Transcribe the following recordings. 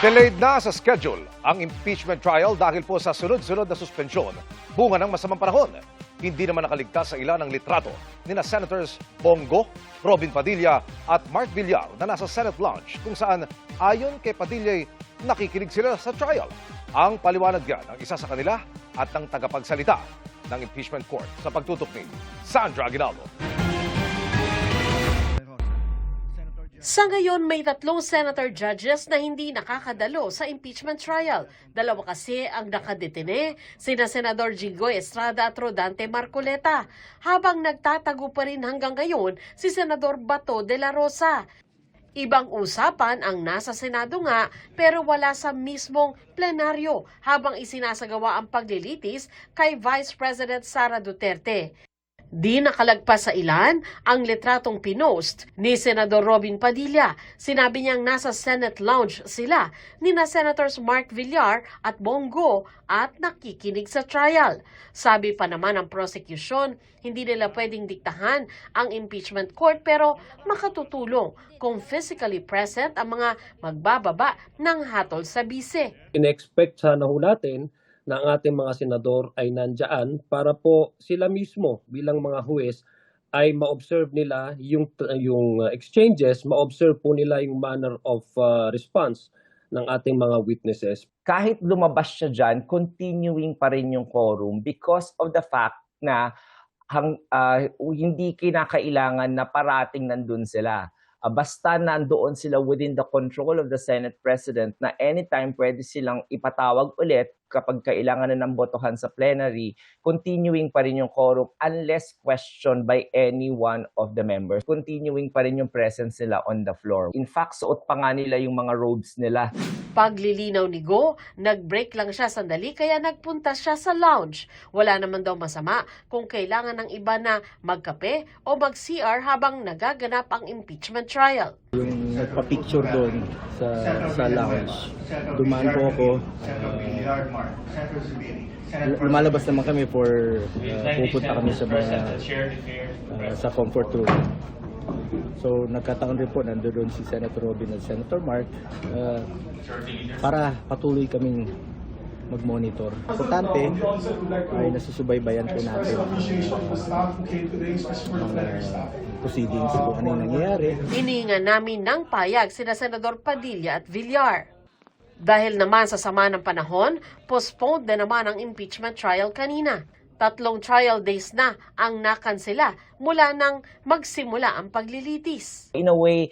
Delayed na sa schedule ang impeachment trial dahil po sa sunod-sunod na suspensyon, bunga ng masamang panahon. Hindi naman nakaligtas sa ilan ng litrato ni na Senators Bongo, Robin Padilla at Mark Villar na nasa Senate lounge kung saan ayon kay Padilla nakikinig sila sa trial. Ang paliwanag yan ng isa sa kanila at ng tagapagsalita ng impeachment court sa pagtutok ni Sandra Aguinaldo. Sa ngayon, may 3 senator judges na hindi nakakadalo sa impeachment trial. 2 kasi ang nakadetine, sina Senador Jinggoy Estrada at Rodante Marcoleta, habang nagtatago pa rin hanggang ngayon si Senador Bato de la Rosa. Ibang usapan ang nasa Senado nga pero wala sa mismong plenaryo habang isinasagawa ang paglilitis kay Vice President Sara Duterte. Di nakalagpas sa ilan ang litratong pinost ni Senador Robin Padilla. Sinabi niyang nasa Senate lounge sila ni na Senators Mark Villar at Bongo at nakikinig sa trial. Sabi pa naman ng prosecution, hindi nila pwedeng diktahan ang impeachment court pero makatutulong kung physically present ang mga magbababa ng hatol sa bise. In-expect sana ho natin na ang ating mga senador ay nandyan para po sila mismo bilang mga huwes ay ma-observe nila yung exchanges, ma-observe po nila yung manner of response ng ating mga witnesses. Kahit lumabas siya dyan, continuing pa rin yung quorum because of the fact na hindi kinakailangan na parating nandun sila. Basta nandoon sila within the control of the Senate President na anytime pwede silang ipatawag ulit kapag kailangan na ng botohan sa plenary, continuing pa rin yung quorum unless questioned by any one of the members. Continuing pa rin yung presence nila on the floor. In fact, suot pa nga nila yung mga robes nila. Paglilinaw ni Go, nag-break lang siya sandali kaya nagpunta siya sa lounge. Wala naman daw masama kung kailangan ng iba na magkape o mag-CR habang nagaganap ang impeachment trial. Yung nagpa-picture doon sa lounge, dumaan po ako. Lumalabas naman kami for pupunta kami sa sa comfort room. So nagkataon rin po nandoon si Senator Robin at Senator Mark para patuloy kaming mag-monitor. Importante ay nasusubaybayan po natin proceedings kung ano yung nangyayari. Hiningan namin ng payag sina Senador Padilla at Villar. Dahil naman sa sama ng panahon, postponed na naman ang impeachment trial kanina. 3 trial days na ang nakansela mula nang magsimula ang paglilitis. In a way,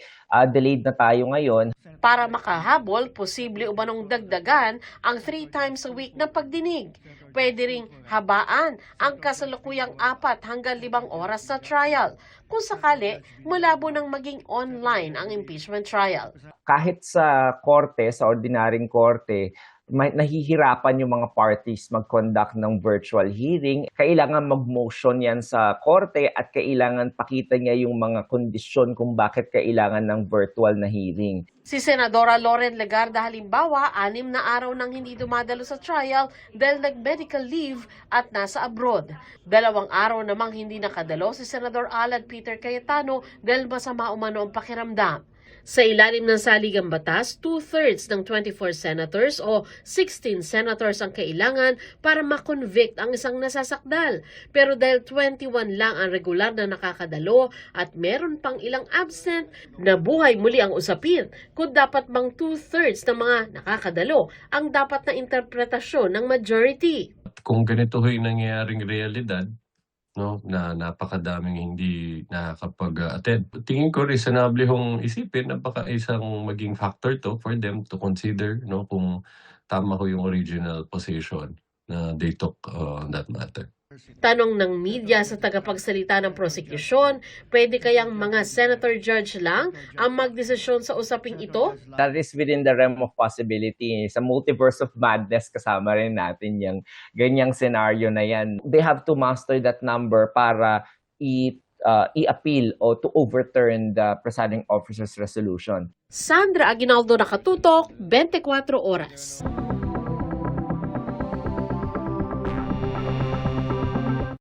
delayed na tayo ngayon. Para makahabol, posible umanong dagdagan ang 3 times a week na pagdinig. Pwede ring habaan ang kasalukuyang 4 hanggang 5 oras na trial. Kung sakali, malabo nang maging online ang impeachment trial. Kahit sa korte, sa ordinaryong korte, nahihirapan yung mga parties mag-conduct ng virtual hearing. Kailangan mag-motion yan sa korte at kailangan pakita niya yung mga kondisyon kung bakit kailangan ng virtual na hearing. Si Senadora Loren Legarda halimbawa, 6 na araw nang hindi dumadalo sa trial dahil nag-medical leave at nasa abroad. 2 araw namang hindi nakadalo si Senador Alad Peter Cayetano dahil masama umano ang pakiramdam. Sa ilalim ng saligang batas, 2/3 ng 24 senators o 16 senators ang kailangan para makonvict ang isang nasasakdal. Pero dahil 21 lang ang regular na nakakadalo at meron pang ilang absent, nabuhay muli ang usapin kung dapat bang 2/3 ng mga nakakadalo ang dapat na interpretasyon ng majority. Kung ganito yung nangyayaring realidad, no, na napakadaming hindi nakakapag-attend. Tingin ko reasonable hong isipin na baka isang maging factor to for them to consider, no, kung tama ko yung original position na they took on that matter. Tanong ng media sa tagapagsalita ng prosecution, pwede kayang mga senator judge lang ang magdesisyon sa usaping ito? That is within the realm of possibility. Sa multiverse of madness, kasama rin natin yung ganyang scenario na yan. They have to master that number para i-appeal o to overturn the presiding officer's resolution. Sandra Aguinaldo, Nakatutok, 24 Oras.